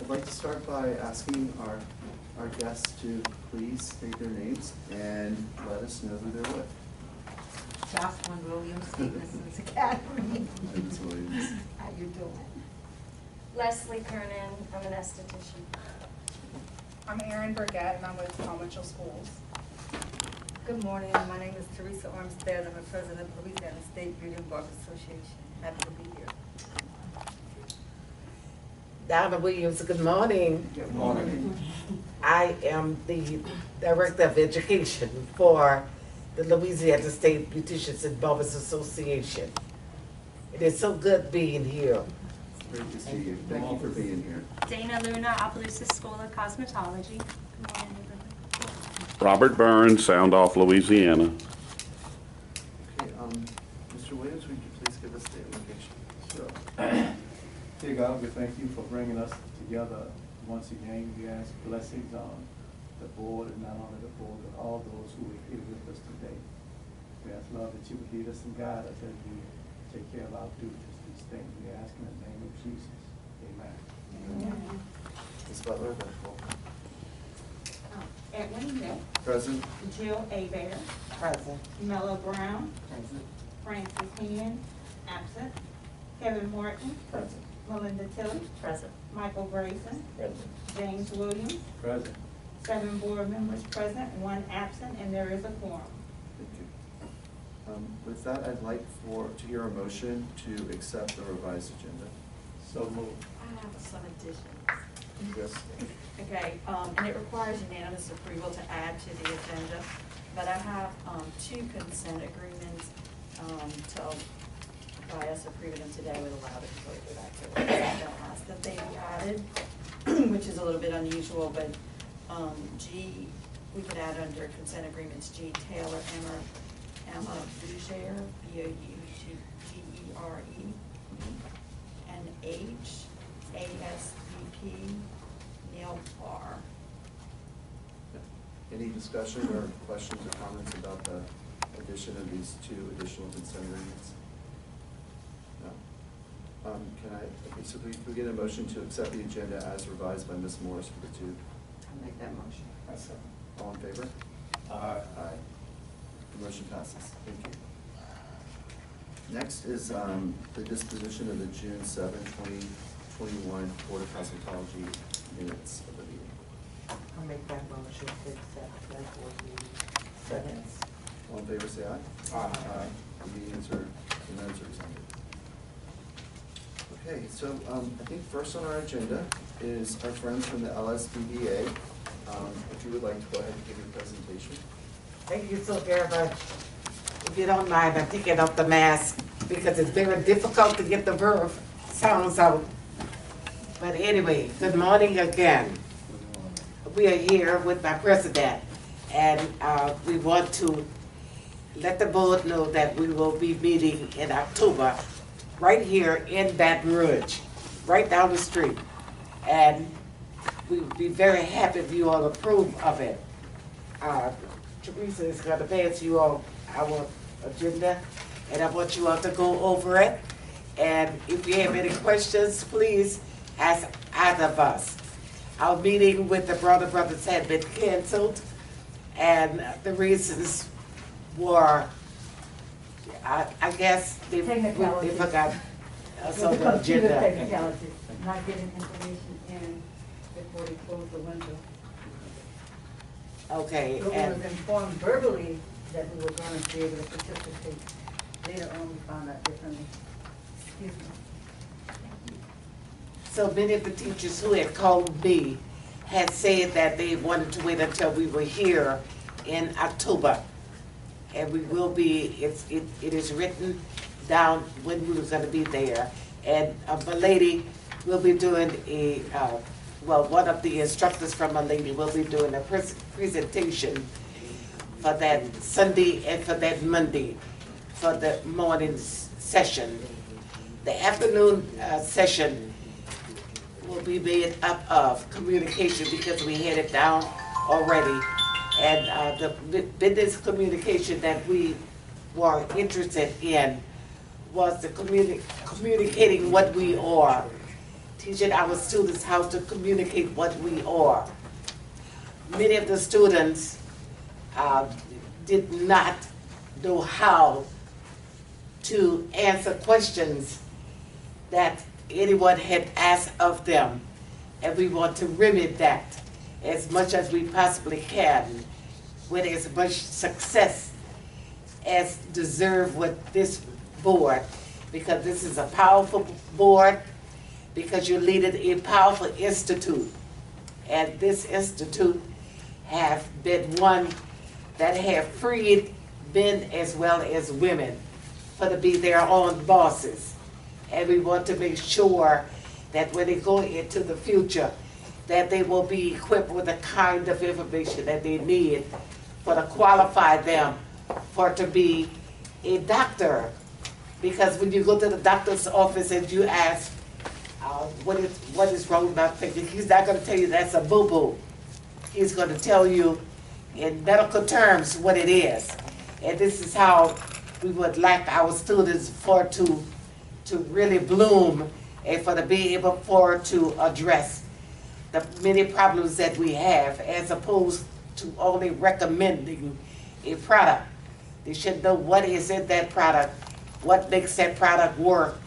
I'd like to start by asking our guests to please state their names and let us know who they're with. Jocelyn Williams, Stevenson's Academy. Ms. Williams. How you doing? Leslie Kernan, I'm an esthetician. I'm Erin Burgett, and I'm with Paul Mitchell Schools. Good morning, my name is Teresa Armstead. I'm the president of Louisiana State Beauty and Barber Association. Happy to be here. Donna Williams, good morning. Good morning. I am the Director of Education for the Louisiana State Beauticians and Barbers Association. It is so good being here. Great to see you. Thank you for being here. Dana Luna, Opelousas School of Cosmetology. Good morning, everybody. Robert Burns, Sound Off, Louisiana. Okay, Mr. Williams, would you please give us the invocation? Sure. Dear God, we thank you for bringing us together once again. We ask blessings on the board, and not only the board, but all those who are here with us today. We ask, Lord, that you would lead us and guide us as we take care of our duties, these things. We ask in the name of Jesus. Amen. Ms. Butler, roll call. Edwin Nick, Present. Jill Abear, Present. Mello Brown, Present. Francis Hen, absent, Kevin Martin, Present. Melinda Tilley, Present. Michael Grayson, Present. James Williams, Present. 7 board members present, 1 absent, and there is a quorum. Thank you. With that, I'd like to hear a motion to accept the revised agenda. So moved. I have some additions. Yes. Okay, and it requires unanimous approval to add to the agenda, but I have 2 consent agreements to, by us approving them today, would allow it to go back to the second ask that they be added, which is a little bit unusual, but G, we could add under consent agreements, G, Taylor, Emma Bougere, B-O-U-G-E-R-E, and H, A-S-V-P, Neil Barr. Any discussion or questions or comments about the addition of these 2 additional consent agreements? No? Can I, okay, so we get a motion to accept the agenda as revised by Ms. Morris for the 2? I'll make that motion. All in favor? Aye. Aye. The motion passes. Thank you. Next is the disposition of the June 7, 2021 Board of Cosmetology minutes of the meeting. I'll make that motion to accept that for the seconds. All in favor, say aye. Aye. The minutes are accepted. Okay, so I think first on our agenda is our friends from the Lsbc. If you would like to go ahead and give your presentation. Thank you so very much. If you don't mind, I'm taking off the mask because it's very difficult to get the verb sounds out. But anyway, good morning again. We are here with my president, and we want to let the board know that we will be meeting in October right here in Baton Rouge, right down the street. And we would be very happy if you all approve of it. Teresa is going to pass you all our agenda, and I want you all to go over it. And if you have any questions, please ask either of us. Our meeting with the Brother Brothers had been canceled, and the reasons were, I guess they forgot some of the agenda. Technicalities, not getting information in before they close the window. Okay, But we and was informed verbally that we were going to be able to participate. Later on, we found out differently. Excuse me. so many of the teachers who had called me had said that they wanted to wait until we were here in October. And we will be, it is written down when we was gonna be there. And a lady will be doing a, well, one of the instructors from a lady will be doing a presentation for that Sunday and for that Monday for the morning session. The afternoon session will be made up of communication because we had it down already. And the business communication that we were interested in was the communicating what we are teaching our students how to communicate what we are. Many of the students did not know how to answer questions that anyone had asked of them. And we want to remedy that as much as we possibly can with as much success as deserved with this board, because this is a powerful board, because you're leading a powerful institute. And this institute have been one that have freed men as well as women for to be their own bosses. And we want to make sure that when they go into the future, that they will be equipped with the kind of information that they need for to qualify them for to be a doctor. Because when you go to the doctor's office and you ask, what is wrong with my finger, he's not going to tell you that's a boo-boo. He's going to tell you in medical terms what it is. And this is how we would like our students for to really bloom and for to be able for to address the many problems that we have, as opposed to only recommending a product. They should know what is in that product, what makes that product work,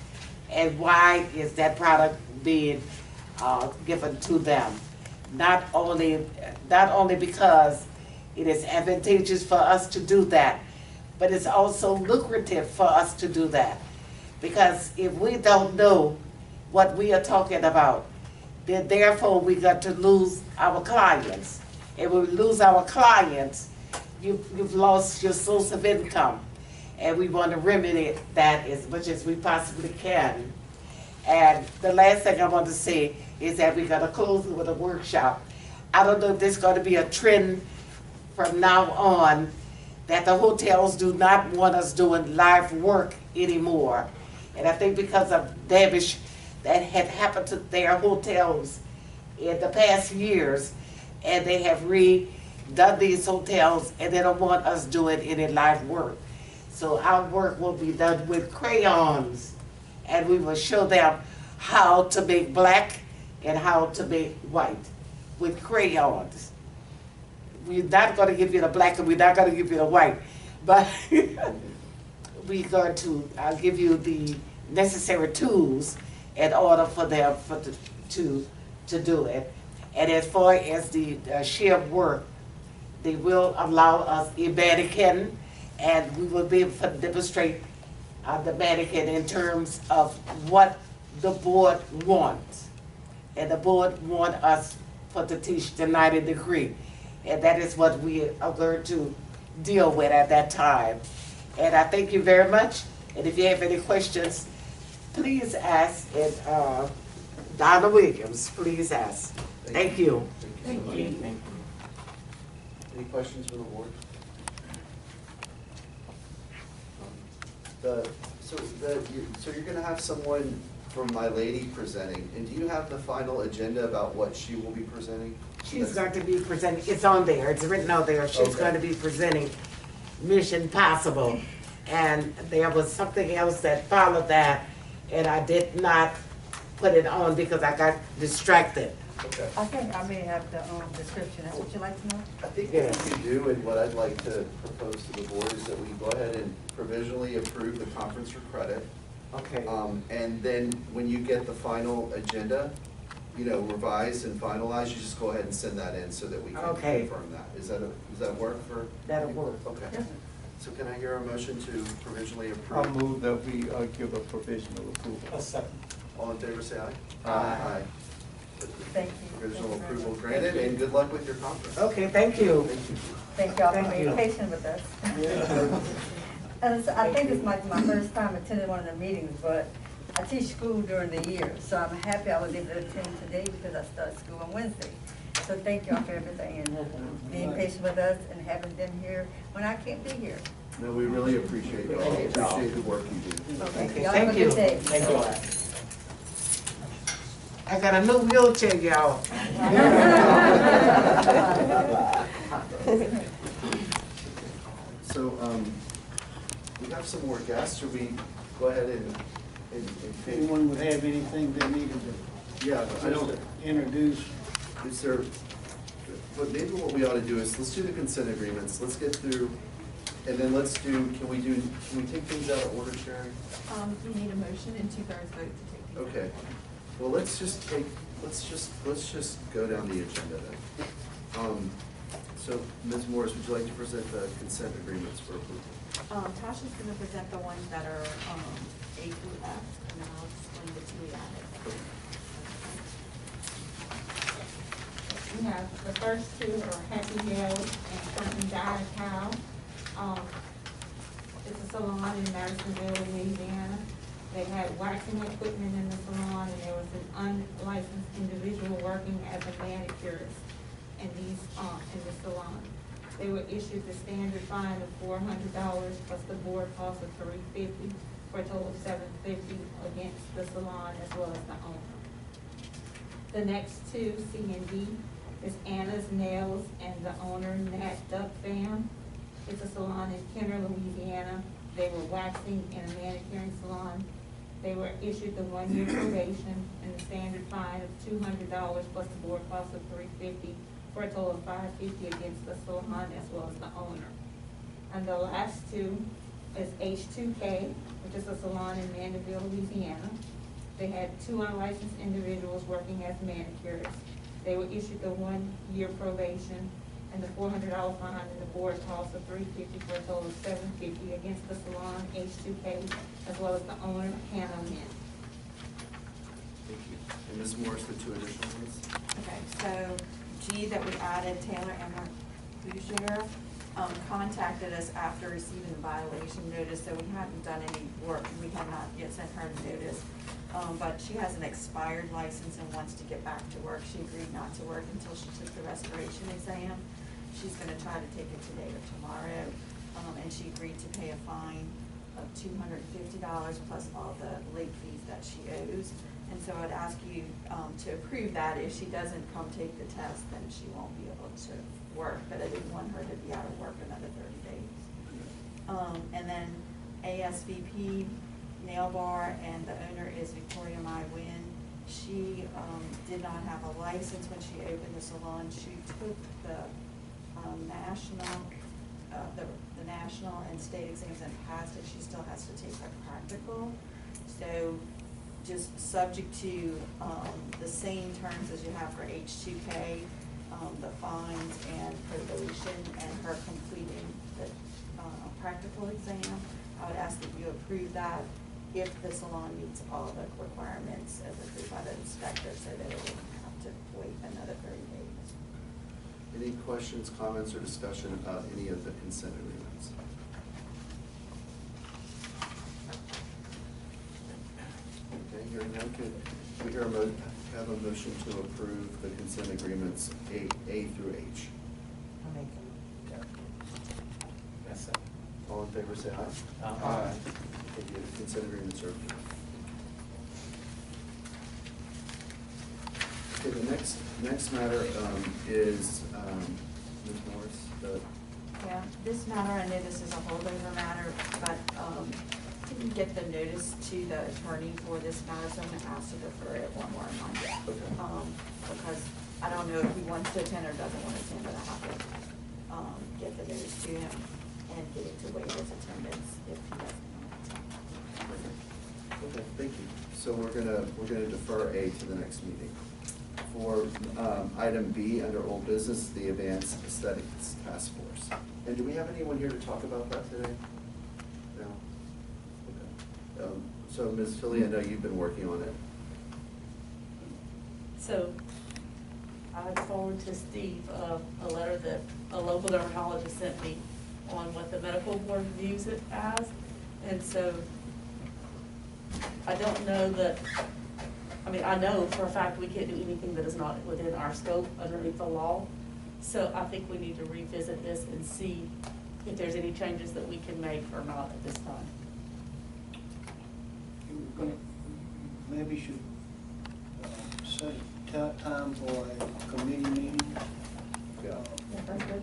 and why is that product being given to them. Not only because it is advantageous for us to do that, but it's also lucrative for us to do that. Because if we don't know what we are talking about, then therefore we got to lose our clients. And when we lose our clients, you've lost your source of income. And we want to remedy that as much as we possibly can. And the last thing I want to say is that we're going to close with a workshop. I don't know if there's going to be a trend from now on that the hotels do not want us doing live work anymore. And I think because of damage that had happened to their hotels in the past years, and they have redone these hotels, and they don't want us doing any live work. So our work will be done with crayons, and we will show them how to make black and how to make white with crayons. We're not going to give you the black and we're not going to give you the white, but we're going to give you the necessary tools in order for them to do it. And as far as the shared work, they will allow us a mannequin, and we will be able to demonstrate the mannequin in terms of what the board wants. And the board wants us to teach the 90 degree. And that is what we are going to deal with at that time. And I thank you very much. And if you have any questions, please ask. And Donna Williams, please ask. Thank you. Thank you so much. Any questions from the board? So you're going to have someone from My Lady presenting, and do you have the final agenda about what she will be presenting? She's going to be presenting, it's on there, it's written out there, she's Okay. going to be presenting Mission Possible. And there was something else that followed that, and I did not put it on because I got distracted. Okay. I think I may have the description, that's what you like to know? I think what we do, and what I'd like to propose to the board, is that we go ahead and provisionally approve the conference for credit. Okay. And then when you get the final agenda, you know, revised and finalized, you just go ahead and send that in so that we can Okay. confirm that. Does that work for? That'll work. Okay. Yeah. So can I hear a motion to provisionally I'll approve? move that we give a provisional approval. All in favor, say aye. Aye. Thank you. Provisional Thank you very approval much. granted, and good luck with your conference. Okay, thank you. Thank you. Thank y'all for Thank being you. patient with us. And so I think this might be my first time attending one of the meetings, but I teach school during the year, so I'm happy I was able to attend today because I start school on Wednesday. So thank y'all for everything and being patient with us and having them here when I can't be here. No, we really appreciate you all. Appreciate the work you do. Okay, Okay, y'all have a thank you. good day. Thank you. I got a new wheelchair, y'all. So, we have some more guests. Should we go ahead and If anyone would have anything they needed to Yeah, I Just don't, to introduce, is there, maybe what we ought to do is, let's do the consent agreements, let's get through, and then can we take things out of order, Sharon? You need a motion and 2/3 vote to take these out. Okay, well, let's just go down the agenda then. So, Ms. Morris, would you like to present the consent agreements for approval? Tasha's gonna present the ones that are, A through F, and then I'll explain the two we added. We have, the first two are Happy Meals and Something Died Cow. It's a salon in Madisonville, Louisiana. They had waxing equipment in the salon, and there was an unlicensed individual working as a manicurist in the salon. They were issued the standard fine of $400 plus the board cost of $350 for a total of $750 against the salon as well as the owner. The next two, C and D, is Anna's Nails and the owner, Nat Duck Fam. It's a salon in Kenner, Louisiana. They were waxing in a manicuring salon. They were issued the 1-year probation and the standard fine of $200 plus the board cost of $350 for a total of $550 against the salon as well as the owner. And the last two is H2K, which is a salon in Mandeville, Louisiana. They had 2 unlicensed individuals working as manicurists. They were issued the 1-year probation and the $400 fine and the board cost of $350 for a total of $750 against the salon H2K as well as the owner, Hannah Mint. Thank you. And Ms. Morris, the 2 additional ones? Okay, so G that we added, Taylor Emmer Boucher, contacted us after receiving the violation notice, so we hadn't done any work, we had not yet sent her notice. But she has an expired license and wants to get back to work. She agreed not to work until she took the restoration exam. She's gonna try to take it today or tomorrow, and she agreed to pay a fine of $250 plus all the late fees that she owes. And so I'd ask you to approve that. If she doesn't come take the test, then she won't be able to work, but I didn't want her to be out of work another 30 days. And then ASVP Nail Bar, and the owner is Victoria Mai Wynn. She did not have a license when she opened the salon. She took the national and state exams and passed it. She still has to take a practical. So just subject to the same terms as you have for H2K, the fines and probation, and her completing the practical exam. I would ask that you approve that if the salon meets all the requirements as approved by the inspector, so that it wouldn't have to wait another 30 days. Any questions, comments, or discussion about any of the consent agreements? Okay, hearing none, could we have a motion to approve the consent agreements A through H? I'll make it. that's it. All in favor, say aye. Aye. Thank you. Consent agreements are approved. Okay, the next matter is, Ms. Morris, Yeah, this matter, I know this is a holdover matter, but didn't get the notice to the attorney for this matter, so I'm gonna ask to defer it one more month. Okay. Because I don't know if he wants to attend or doesn't want to attend, but I have to get the notice to him and get it to waive his attendance if he doesn't want to attend. Okay, thank you. So we're gonna defer A to the next meeting. For item B, under old business, the Advanced Aesthetics Task Force. And do we have anyone here to talk about that today? No? Okay. So Ms. Philly, I know you've been working on it. So I forwarded to Steve a letter that a local dermatologist sent me on what the medical board views it as. And so I don't know that, I mean, I know for a fact we can't do anything that is not within our scope underneath the law. So I think we need to revisit this and see if there's any changes that we can make or not at this time. Maybe should set a time for a committee meeting. Yeah. That's good.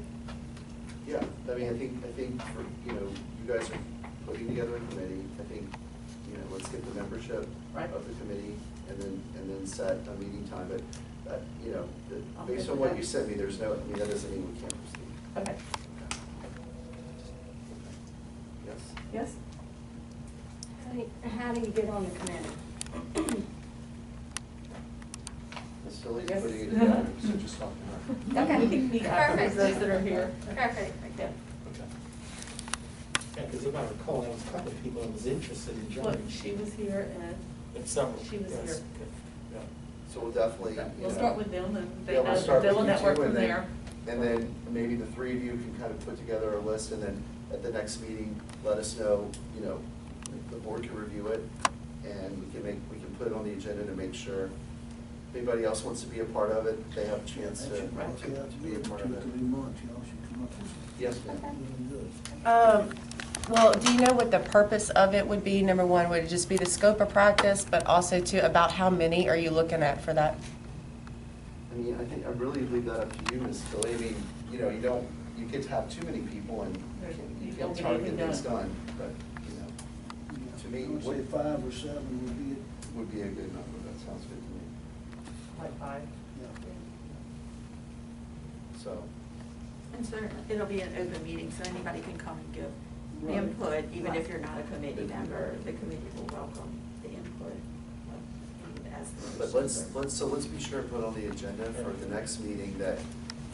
Yeah, I mean, I think for, you guys are putting together a committee. I think, let's get the membership Right. of the committee and then set a meeting time, but, you know, I'm based good on with what that. you sent me, there's no, I mean, that doesn't mean we can't proceed. Okay, Yes? yes? How do you get on the committee? Ms. Tilly's Yes. putting it together, so just talk to her. Okay. We can meet afterwards, those that are here. Perfect. Yeah. Yeah, because if I recall, there was a couple of people that was interested in Look, joining. she was here and And several. she was yes, here. okay, yeah. So we'll definitely, you we'll know, start with them and they yeah, know, we'll start with they'll you network two, from and then- there. And then maybe the three of you can kind of put together a list, and then at the next meeting, let us know, you know, the board can review it, and we can put it on the agenda to make sure if anybody else wants to be a part of it, they have a chance to be a part of it. 2 or 3 months, y'all should come up with something Yes, ma'am. really good. Well, do you know what the purpose of it would be? Number one, would it just be the scope of practice, but also too, about how many are you looking at for that? I mean, I think I really leave that up to you, Ms. Tilly. I mean, you know, you get to have too many people and you You can't don't get target anything things done. done, but, you know, Yeah, to me, I would say 5 or 7 would be it. would be a good number. That sounds good to me. Like five. Yeah. So, And so it'll be an open meeting, so anybody can come and give Right. input, even if you're not a committee member, the committee will welcome the input. As the but let's be sure to put on the agenda for the next meeting that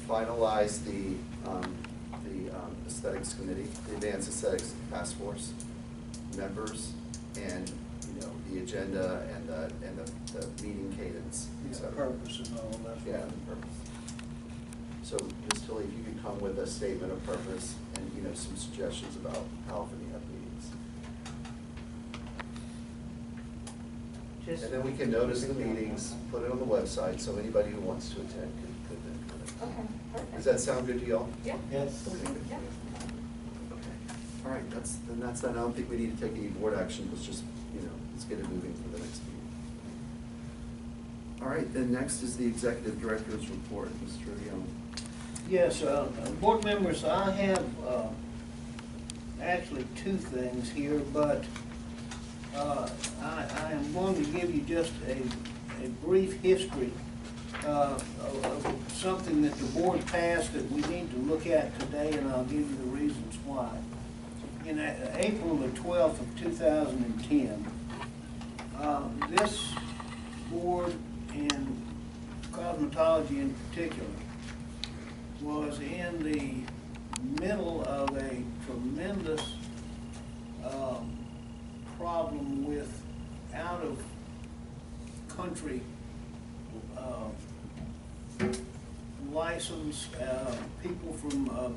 finalize the aesthetics committee, the advanced aesthetics task force members, and, you know, the agenda and the meeting cadence, et Yeah, cetera. purpose and all that. Yeah, the purpose. So, Ms. Tilly, if you could come with a statement of purpose and, you know, some suggestions about how often you have meetings. And then we can notice the meetings, put it on the website, so anybody who wants to attend could then come. Okay, perfect. Does that sound good to y'all? Yeah. Yes. Yeah. Okay. All right, that's that. I don't think we need to take any board action. Let's just, you know, let's get it moving for the next meeting. All right, then next is the executive director's report, Mr. Young. Yes, board members, I have actually 2 things here, but I am going to give you just a brief history of something that the board passed that we need to look at today, and I'll give you the reasons why. In April the 12th of 2010, this board and cosmetology in particular was in the middle of a tremendous problem with out-of-country licensed people from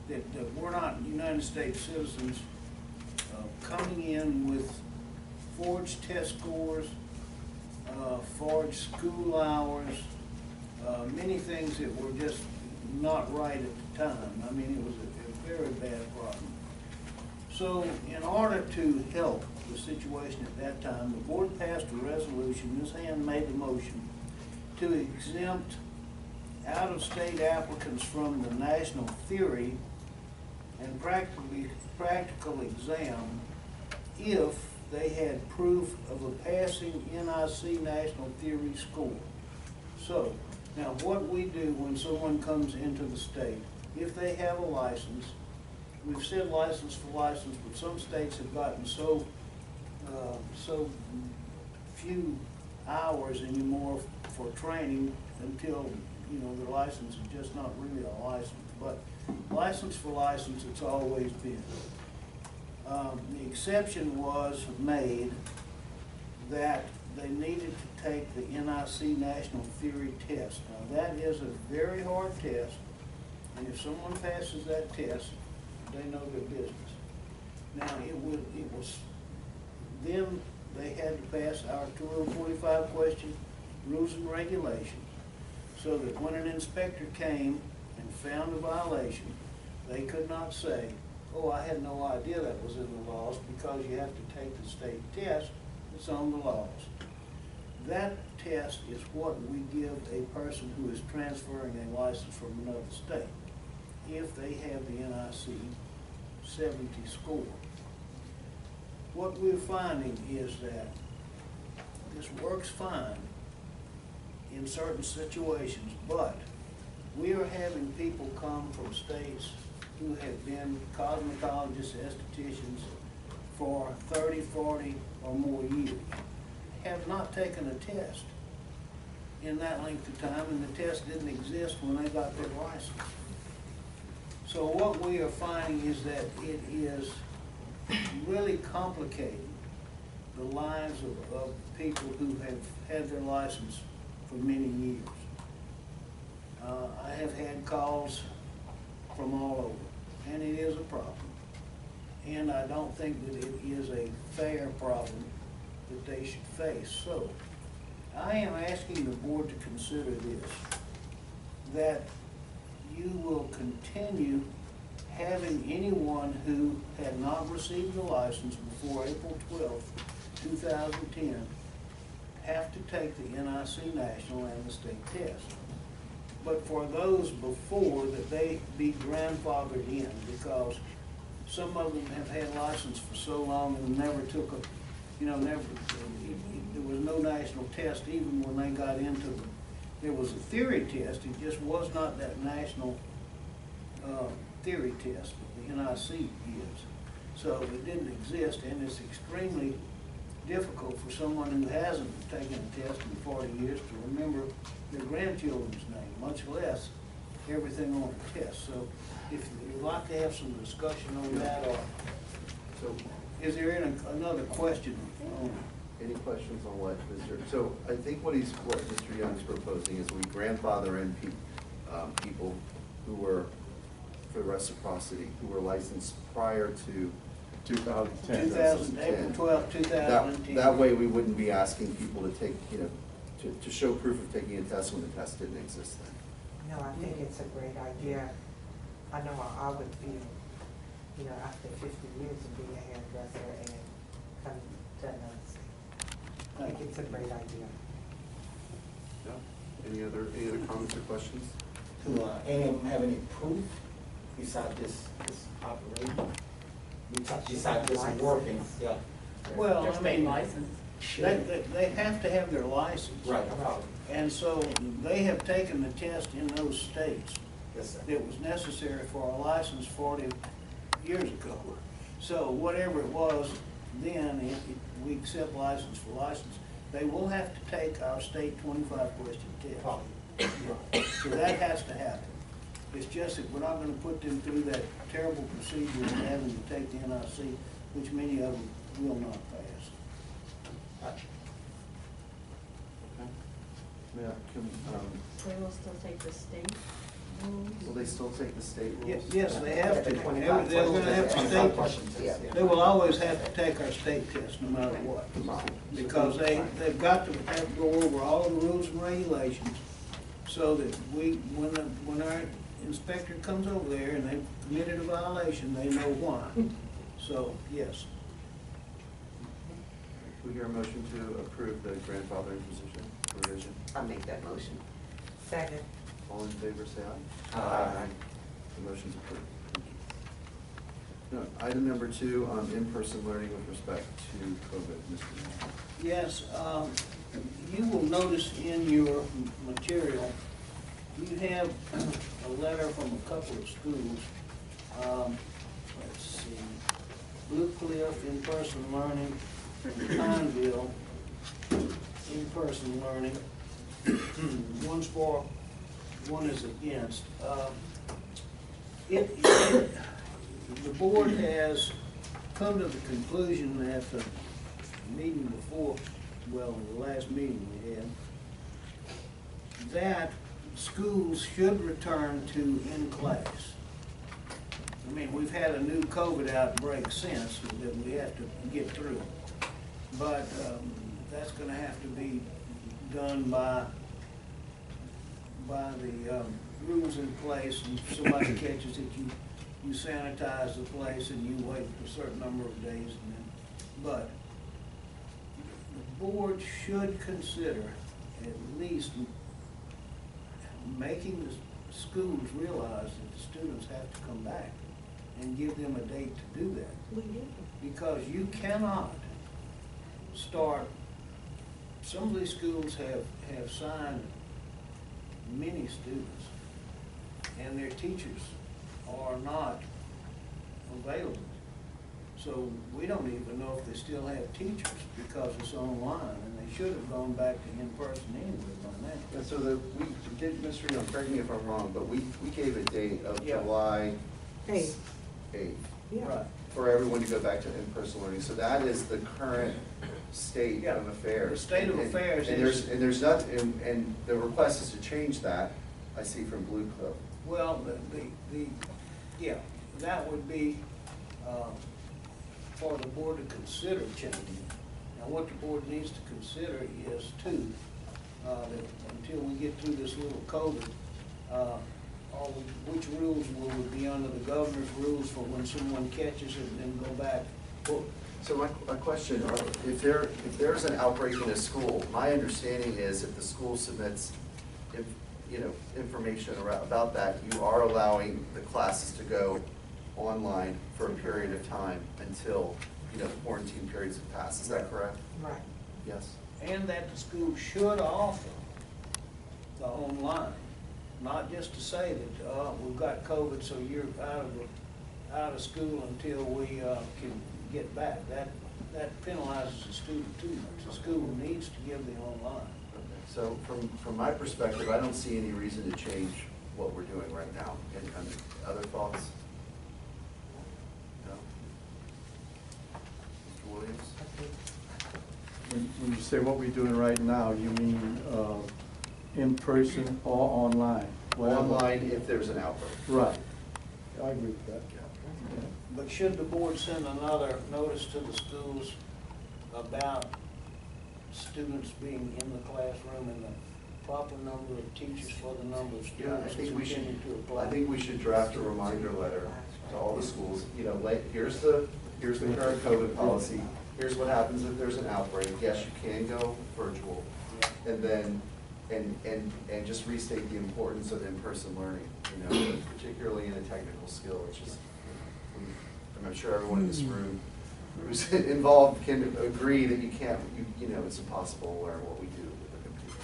that were not United States citizens coming in with forged test scores, forged school hours, many things that were just not right at the time. I mean, it was a very bad problem. So in order to help the situation at that time, the board passed a resolution, Ms. Hand made the motion, to exempt out-of-state applicants from the national theory and practical exam if they had proof of a passing NIC national theory score. So, now what we do when someone comes into the state, if they have a license, we've said license for license, but some states have gotten so few hours anymore for training until, you know, their license is just not really a license. But license for license, it's always been. The exception was made that they needed to take the NIC National Theory Test. Now, that is a very hard test, and if someone passes that test, they know their business. Now, it was then they had to pass our 245 question rules and regulations, so that when an inspector came and found a violation, they could not say, oh, I had no idea that was in the laws, because you have to take the state test that's on the laws. That test is what we give a person who is transferring a license from another state, if they have the NIC 70 score. What we're finding is that this works fine in certain situations, but we are having people come from states who have been cosmetologists, estheticians for 30, 40 or more years, have not taken a test in that length of time, and the test didn't exist when they got their license. So what we are finding is that it is really complicating the lives of people who have had their license for many years. I have had calls from all over, and it is a problem. And I don't think that it is a fair problem that they should face. So I am asking the board to consider this, that you will continue having anyone who had not received a license before April 12th, 2010, have to take the NIC National and the state test. But for those before, that they be grandfathered in, because some of them have had license for so long and never took a, there was no national test even when they got into the, there was a theory test, it just was not that national theory test that the NIC is. So it didn't exist, and it's extremely difficult for someone who hasn't taken a test in 40 years to remember their grandchildren's name, much less everything on a test. So if you'd like to have some discussion on that, or So, is there another question on any questions on what Mr., so I think what Mr. Young's proposing is we grandfather in people who were, for reciprocity, who were licensed prior to 2010. April 12, 2010? That way we wouldn't be asking people to take, to show proof of taking a test when the test didn't exist then. No, I think it's a great idea. I know how I would feel, after 50 years of being a hairdresser and coming to another state. I think it's a great idea. Yeah. Any other comments or questions? Do any of them have any proof besides this operation? Besides this working? Yeah. Well, Their I state mean, license. they have to have their license. Right, no problem. And so they have taken the test in those states Yes, sir. that was necessary for a license 40 years ago. So whatever it was then, we accept license for license. They will have to take our state 25-question test. So that has to happen. It's just that we're not gonna put them through that terrible procedure of having to take the NIC, which many of them will not pass. Yeah, They will still take the state rules. will they still take the state rules? Yes, they have to. The 25 They're gonna have to questions. 25 questions, state, yeah. they will always have to take our state test no matter what. Because they've got to have to go over all the rules and regulations so that when our inspector comes over there and they've committed a violation, they know why. So, yes. We hear a motion to approve the grandfathering provision. I make that motion. Second. All in favor, say aye. Aye. The motion's approved. Thank you. Now, item number 2 on in-person learning with respect to COVID, Mr. Young. Yes, you will notice in your material, you have a letter from a couple of schools. Let's see, Blue Cliff, in-person learning, and Pineville, in-person learning. One's for, one is against. The board has come to the conclusion at the meeting before, well, the last meeting we had, that schools should return to in-class. I mean, we've had a new COVID outbreak since that we have to get through. But that's gonna have to be done by the rules in place, and if somebody catches it, you sanitize the place and you wait a certain number of days, and then, but the board should consider at least making the schools realize that the students have to come back and give them a date to do that. Because you cannot start some of these schools have signed many students, and their teachers are not available. So we don't even know if they still have teachers because it's online, and they should have gone back to in-person anyway by now. And so we did, Mr. Young, correct me if I'm wrong, but we gave a date of Yeah. July 8th. 8th Right. for everyone to go back to in-person learning. So that is the current state of affairs. The state of affairs And is- there's nothing, and the request is to change that, I see from Blue Cliff. Well, yeah, that would be, for the board to consider changing. Now, what the board needs to consider is too, that until we get through this little COVID, which rules will be under the governor's rules for when someone catches it and then go back? Well, so my question, if there's an outbreak in a school, my understanding is if the school submits, information about that, you are allowing the classes to go online for a period of time until, the quarantine periods have passed. Is that correct? Right. Yes. And that the school should offer the online, not just to say that, we've got COVID, so you're out of school until we, can get back. That penalizes the student too much. The school needs to give the online. Okay. So from my perspective, I don't see any reason to change what we're doing right now. Any other thoughts? No? Mr. Williams? When you say what we're doing right now, you mean in person or online? Whatever. Online if there's an outbreak. Right. I agree with that. But should the board send another notice to the schools about students being in the classroom and the proper number of teachers for the number of Yeah, I students think we should, intending to apply? I think we should draft a reminder letter to all the schools, here's the current COVID policy, here's what happens if there's an outbreak, yes, you can go virtual. And then, and just restate the importance of in-person learning, particularly in a technical skill, which is, I'm sure everyone in this room who's involved can agree that you can't, it's impossible to learn what we do with a computer.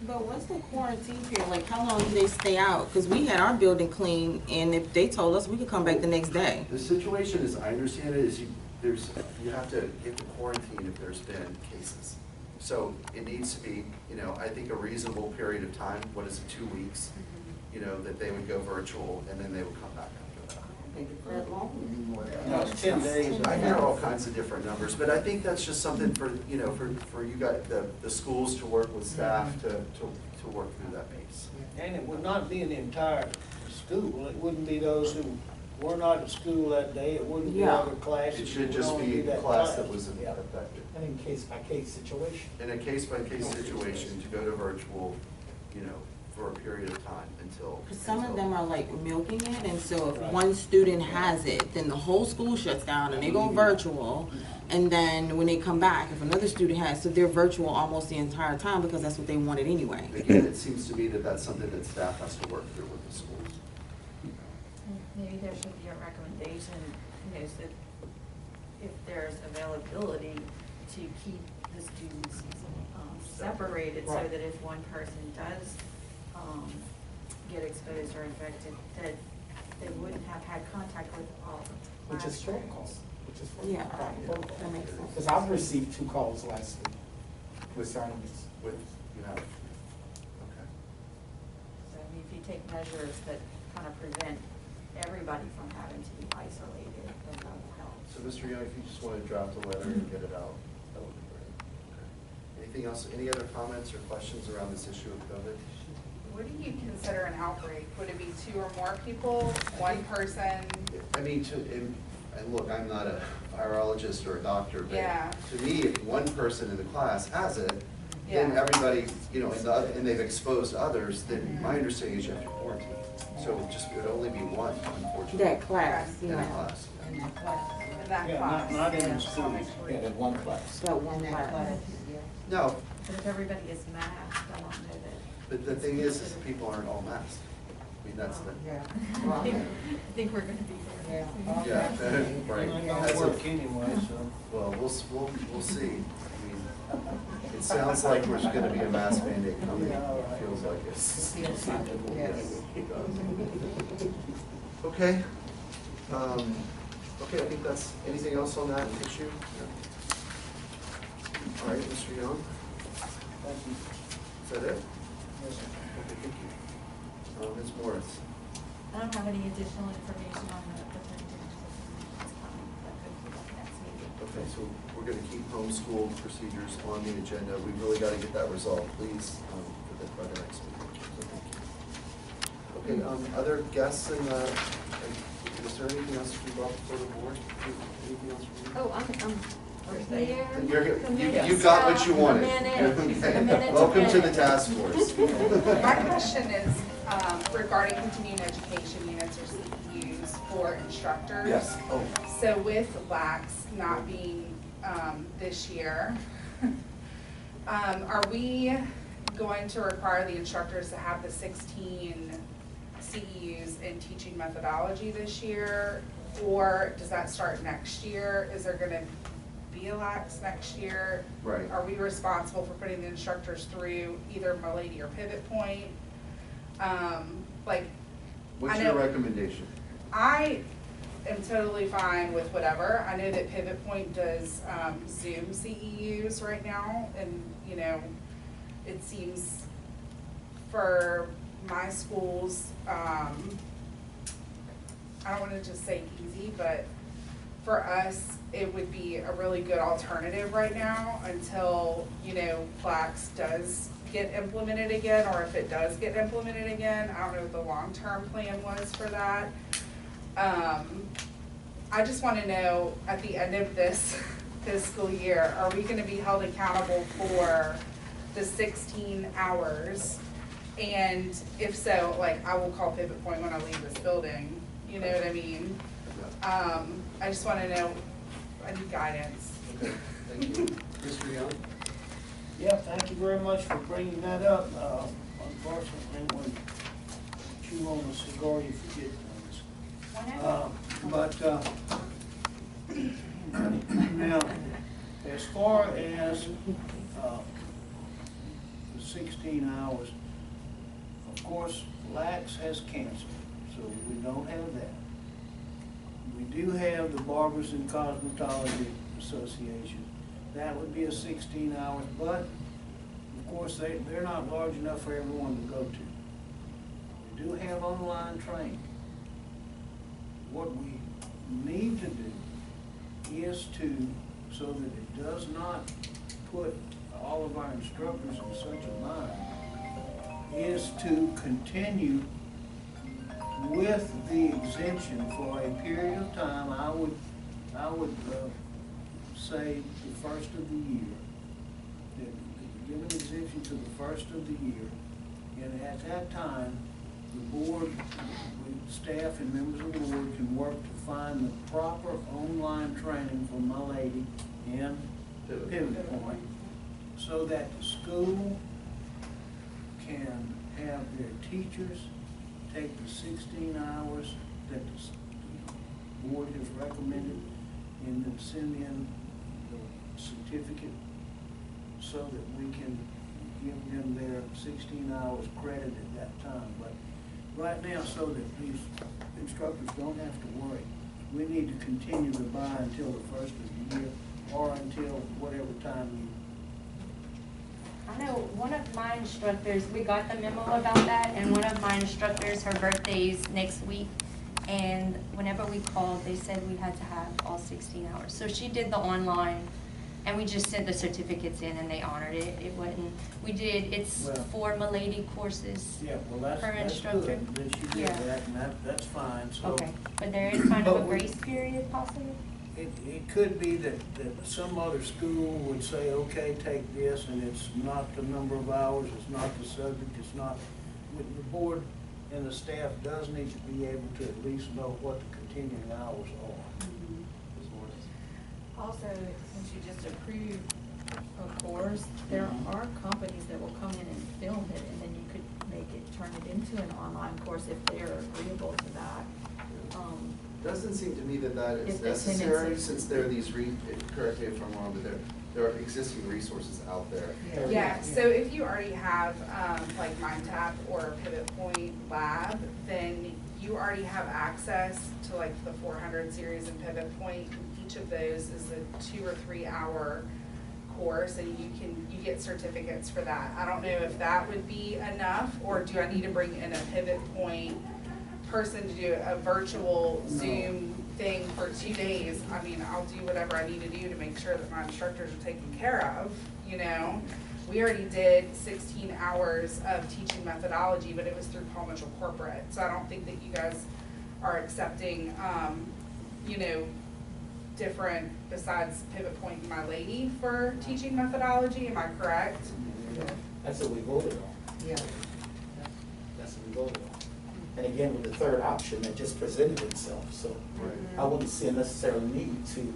But what's the quarantine period? Like, how long do they stay out? Because we had our building clean, and if they told us, we could come back the next day. The situation, as I understand it, is you have to quarantine if there's been cases. So it needs to be, I think a reasonable period of time, what is it, 2 weeks? That they would go virtual and then they would come back after that. No, it's 10 days. I hear all kinds of different numbers, but I think that's just something for, for you guys, the schools to work with staff to work through that piece. And it would not be an entire school. It wouldn't be those who were not at school that day. It wouldn't be other classes. It should would just only be the that class that was affected. And in case-by-case situation. In a case-by-case situation, to go to virtual, for a period of time until. Because some of them are like milking it, and so if one student has it, then the whole school shuts down and they go virtual. And then when they come back, if another student has, so they're virtual almost the entire time because that's what they wanted anyway. Again, it seems to me that that's something that staff has to work through with the schools. Maybe there should be a recommendation, so if there's availability to keep the students separated so that if one person does get exposed or infected, that they wouldn't have had contact with all the Which is classrooms. protocol. Yeah, that makes sense. Because I've received 2 calls last week concerning this. Okay. So I mean, if you take measures that kind of prevent everybody from having to be isolated, then that will help. So, Mr. Young, if you just want to draft a letter and get it out, that would be great. Okay. Anything else, any other comments or questions around this issue of COVID? What do you consider an outbreak? Would it be 2 or more people, one person? I mean, and look, I'm not a virologist or a doctor, but Yeah. to me, if one person in the class has it, then Yeah. everybody, and they've exposed others, then my understanding is you have to quarantine. So it would only be one, unfortunately. That class, In a yeah. class. In that Yeah, class? not in Yeah. the school. Yeah, that one class. That one class. No, But if everybody is masked, I don't know that. but the thing is people aren't all masked. I mean, that's the. I think we're gonna be there. Yeah, right. It don't work anyway, so. Well, we'll see. I mean, It sounds like there's gonna be a mask mandate coming, it feels like it. Yes. Okay. Okay, I think that's, anything else on that issue? All right, Mr. Young? Thank you. Is that it? Yes, sir. Okay, thank you. Ms. Morris? I don't have any additional information on the presentation. That could be at the next meeting. Okay, so we're gonna keep homeschool procedures on the agenda. We really gotta get that resolved, please, by the next meeting. So thank you. Okay, other guests in the, is there anything else to be brought before the board? Anything else from you? Oh, I'm You're, you got what you wanted. Welcome to the task force. My question is regarding continuing education units or CEUs for instructors. Yes. Oh. So with LACs not being this year, are we going to require the instructors to have the 16 CEUs in teaching methodology this year? Or does that start next year? Is there gonna be a LACs next year? Right. Are we responsible for putting the instructors through either Milady or Pivot Point? Like, What's I your know- recommendation? I am totally fine with whatever. I know that Pivot Point does Zoom CEUs right now, and you know, it seems for my schools, I don't want to just say easy, but for us, it would be a really good alternative right now until, you know, Plax does get implemented again, or if it does get implemented again. I don't know what the long-term plan was for that. I just want to know, at the end of this fiscal year, are we going to be held accountable for the 16 hours? And if so, like, I will call Pivot Point when I leave this building, you know what I mean? I just want to know, I need guidance. Okay, thank you. Mr. Young? Yeah, thank you very much for bringing that up. Unfortunately, when you chew on the cigar, you forget things. Now, as far as the 16 hours, of course, LACS has canceled, so we don't have that. We do have the Barbers and Cosmetology Association. That would be a 16 hours, but of course, they're not large enough for everyone to go to. We do have online training. What we need to do is to, so that it does not put all of our instructors in such a bind, is to continue with the exemption for a period of time. I would say the first of the year, that give an exemption to the first of the year, and at that time, the board, staff and members of the board can work to find the proper online training for my lady and Pivot Point, so that the school can have their teachers take the 16 hours that the board has recommended, and then send in the certificate so that we can give them their 16 hours credit at that time. But right now, so that these instructors don't have to worry, we need to continue to buy until the first of the year, or until whatever time you. I know one of my instructors, we got the memo about that, and one of my instructors, her birthday's next week, and whenever we called, they said we had to have all 16 hours. So she did the online, and we just sent the certificates in, and they honored it. It wasn't, we did, it's Well, 4 Milady courses Yeah, well, per that's instructor. good, that she did Yeah. that, and that's fine, so. Okay, but there is kind of a But we- grace period possibly? It could be that some other school would say, okay, take this, and it's not the number of hours, it's not the subject, it's not, the board and the staff does need to be able to at least know what the continuing hours are. Ms. Morris? Also, since you just approved a course, there are companies that will come in and film it, and then you could make it, turn it into an online course if they're agreeable to that. Doesn't seem to me that that is If the necessary, attendance is- since there are these correct me if I'm wrong, but there are existing resources out there. Yeah, so if you already have, like MindTap or Pivot Point Lab, then you already have access to like the 400 series in Pivot Point. Each of those is a 2 or 3 hour course, and you get certificates for that. I don't know if that would be enough, or do I need to bring in a Pivot Point person to do a virtual Zoom thing for 2 days? I mean, I'll do whatever I need to do to make sure that my instructors are taken care of, you know? We already did 16 hours of teaching methodology, but it was through Paul Mitchell Corporate, so I don't think that you guys are accepting, you know, different besides Pivot Point and My Lady for teaching methodology, am I correct? That's what we voted on. Yeah. That's what we voted on. And again, with the third option that just presented itself, so I wouldn't see a necessary need to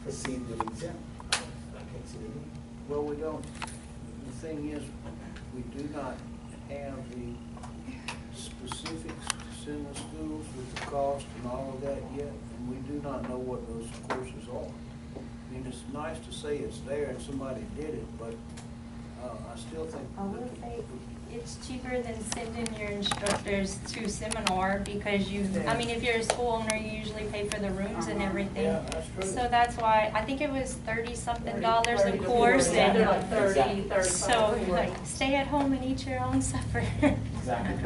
proceed with exempt. I can't see the need. Well, we don't, the thing is, we do not have the specifics to send the schools with the cost and all of that yet, and we do not know what those courses are. I mean, it's nice to say it's there and somebody did it, but I still think. I will say, it's cheaper than sending your instructors to seminar because I mean, if you're a school owner, you usually pay for the rooms and everything. Yeah, that's true. So that's why, I think it was $30-something a course, and Like 30, 35. so, like, stay at home and eat your own supper. Exactly.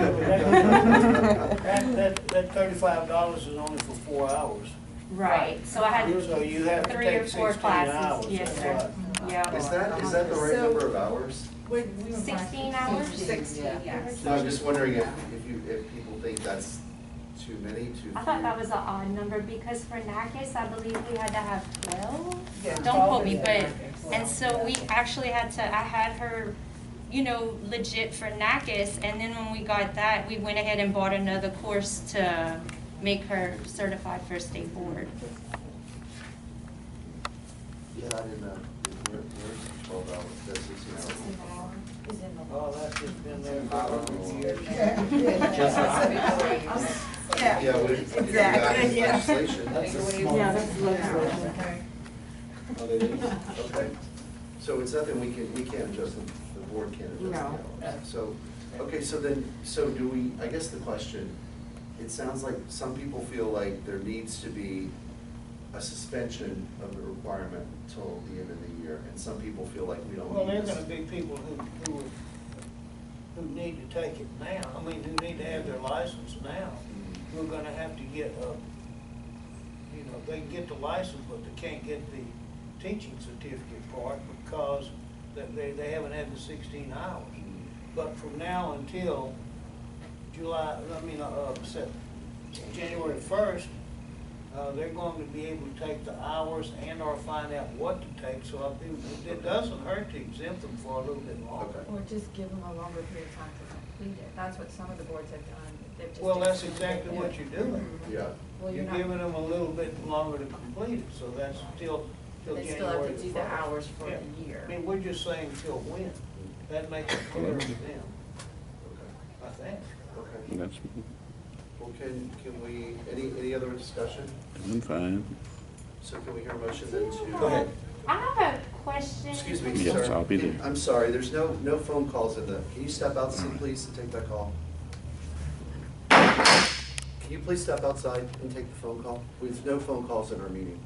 That $35 is only for 4 hours. Right, so I had So you have to 3 or take 4 16 classes, hours. yes, That's sir. right. Yeah. Is that the right So- number of hours? 16 hours? 16, yes. No, I'm just wondering if people think that's too many, too few. I thought that was an odd number because for NACIS, I believe we had to have 12. Yeah, Don't 12 quote me, is but, NACIS. and so we actually I had her, you know, legit for NACIS, and then when we got that, we went ahead and bought another course to make her certified for state board. Yeah, I didn't know. Where's 12 hours? That's 16 hours. Is in the Oh, that's just been there for 100 years. Yeah, we Exactly, yeah. legislation. That's a small. Yeah, that's legislation. Oh, they did? Okay. So it's nothing we can't adjust, the board can't adjust No. the hours. So, okay, so do we, I guess the question, it sounds like some people feel like there needs to be a suspension of the requirement until the end of the year, and some people feel like we don't Well, there need are this. gonna be people who need to take it now, I mean, who need to have their license now, who are gonna have to get they can get the license, but they can't get the teaching certificate part because they haven't had the 16 hours. But from now until January 1st, they're going to be able to take the hours and or find out what to take, so it doesn't hurt to exempt them for a little bit longer. Okay. Or just give them a longer period of time to complete it. That's what some of the boards have done. They've just Well, that's extended exactly it. what you're doing. Yeah. Well, You're you're not, giving them a little bit longer to complete it, so that's till they January still have to do the 1st. hours for Yeah. the year. I mean, we're just saying till when, that makes it clear to them, Okay. I think. Okay. That's, Well, can we, any other discussion? I'm fine. So can we hear a motion then to? Go ahead. I have a question. Excuse me, Yes, sir. I'll be there. I'm sorry, there's no phone calls in the, can you step outside, please, and take that call? Can you please step outside and take the phone call? There's no phone calls in our meeting.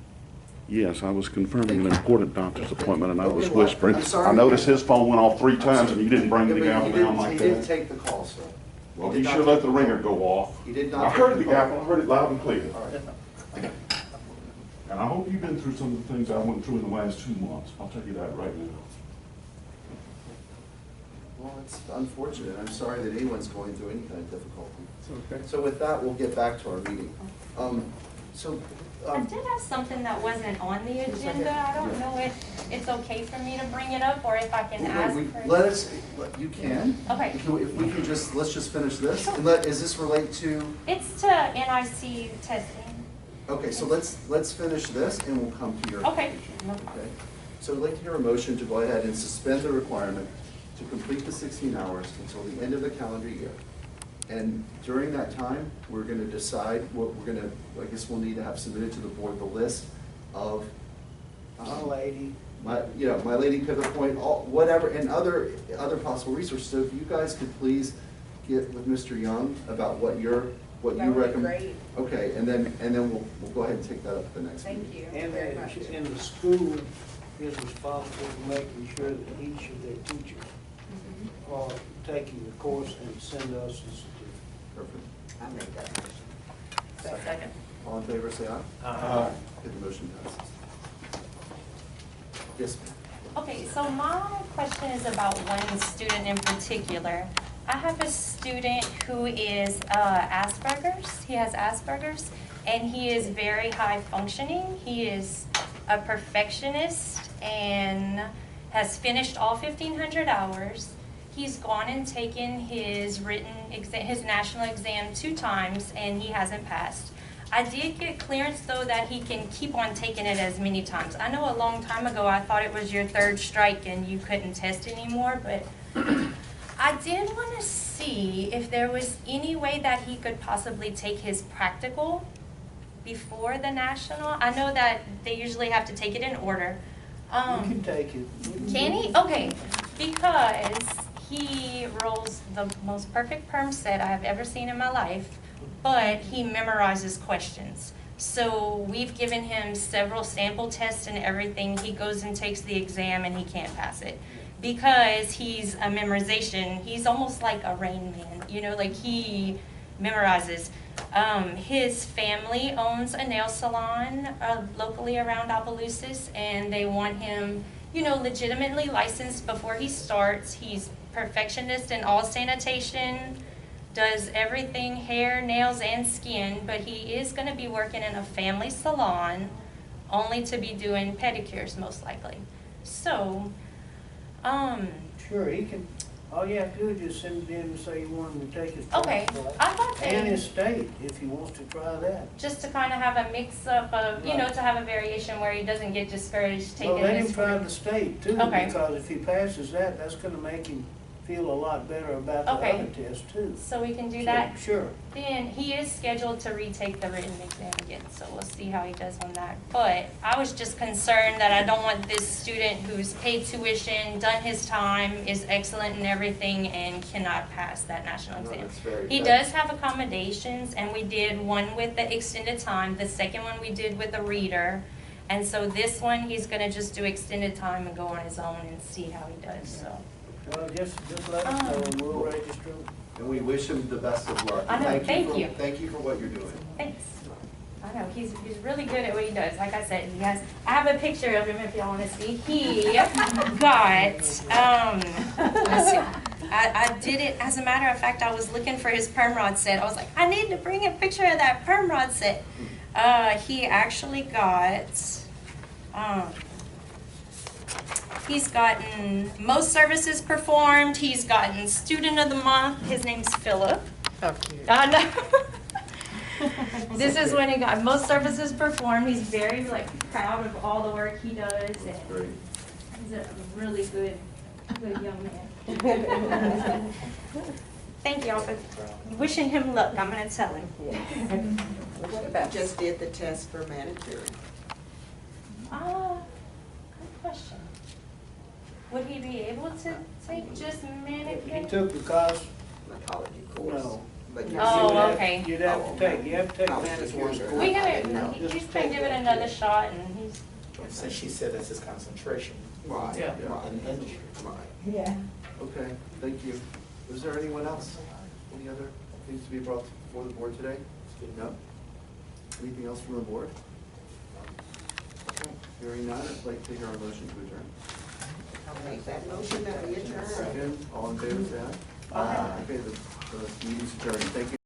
Yes, I was confirming an important doctor's appointment, and I was Okay, well, whispering. I'm sorry. I noticed his phone went off 3 times, and you didn't bring Yeah, the but gavel down like He didn't that. take the call, sir. Well, did he not should take let the ringer go off. He did not I take heard the the call. gavel, I heard it loud and clear. All right. And I hope you've been through some of the things I went through in the last 2 months. I'll tell you that right now. Well, it's unfortunate. I'm sorry that anyone's going through any kind of difficulty. Okay. So with that, we'll get back to our meeting. I did have something that wasn't on the agenda. I don't know if it's okay for me to bring it up or if I can ask for. You can. Okay. If we can just, let's just finish this. Sure. And is this relate to, It's to NIC testing. okay, so let's finish this and we'll come to your Okay. application. Okay. So I'd like to hear a motion to go ahead and suspend the requirement to complete the 16 hours until the end of the calendar year. And during that time, we're gonna decide what we're gonna, I guess we'll need to have submitted to the board the list of My Lady, My Lady Pivot Point, whatever, and other possible resources. So if you guys could please get with Mr. Young about what you That would be recommend. great. Okay, and then we'll go ahead and take that up at the next meeting. Thank you And very much. the school is responsible for making sure that each of their teachers are taking the course and send us a certificate. Perfect. I make that motion. Second. All in favor, say aye. Aye. Okay, the motion passes. Yes, ma'am. Okay, so my question is about one student in particular. I have a student who is Asperger's. He has Asperger's, and he is very high functioning. He is a perfectionist and has finished all 1,500 hours. He's gone and taken his written exam, his national exam 2 times, and he hasn't passed. I did get clearance though that he can keep on taking it as many times. I know a long time ago I thought it was your 3rd strike and you couldn't test anymore, but I did want to see if there was any way that he could possibly take his practical before the national. I know that they usually have to take it in order. You can take it. Can he? Okay, because he rolls the most perfect perm set I have ever seen in my life, but he memorizes questions. So we've given him several sample tests and everything. He goes and takes the exam and he can't pass it because he's a memorization. He's almost like a Rain Man, like he memorizes. His family owns a nail salon locally around Opelousas, and they want him, legitimately licensed before he starts. He's perfectionist in all sanitation, does everything, hair, nails, and skin, but he is going to be working in a family salon, only to be doing pedicures most likely. So, Sure, he can, all you have to do is just send it in and say you want him to take his okay, practical. I thought And that his state, if he wants to try that. just to kind of have a mix-up of, Right. to have a variation where he doesn't get discouraged taking Well, let him this. try the state too, Okay. because if he passes that, that's gonna make him feel a lot better about the Okay. other test too. So we can do So, that. Sure. Then he is scheduled to retake the written exam again, so we'll see how he does on that. But I was just concerned that I don't want this student who's paid tuition, done his time, is excellent in everything, and cannot pass that national No, exam. that's very He good. does have accommodations, and we did one with the extended time, the second one we did with a reader. And so this one, he's gonna just do extended time and go on his own and see how he does, so. Well, just let us know and we'll register him. And we wish him the best of luck. I know, thank you. Thank you for what you're doing. Thanks. I know, he's really good at what he does. Like I said, I have a picture of him if y'all want to see. He got, let's see, I did it, as a matter of fact, I was looking for his perm rod set. I was like, I need to bring a picture of that perm rod set. He actually got, he's gotten most services performed. He's gotten student of the month. His name's Philip. Oh, cute. I know. This is when he got most services performed. He's very proud of all the work he does, and Great. he's a really good young man. Thank y'all for wishing him luck. I'm gonna tell him. What about just did the test for manicure? Good question. Would he be able to take just He manicure? took the Cosmetology course? No. But Oh, you're saying- okay. You'd have to take I was just manicure wondering. school. We I didn't know. gotta, he's gonna give it another shot, and he's. Since she said that's his concentration. Right, Yeah. right. In the industry. Right. Yeah. Okay, thank you. Is there anyone else? Any other things to be brought before the board today? No? Anything else from the board? Okay, hearing none, I'd like to hear our motion to adjourn. I'll make that motion that we adjourn. Second, all in favor, say aye. Okay, the meeting's adjourned. Thank you.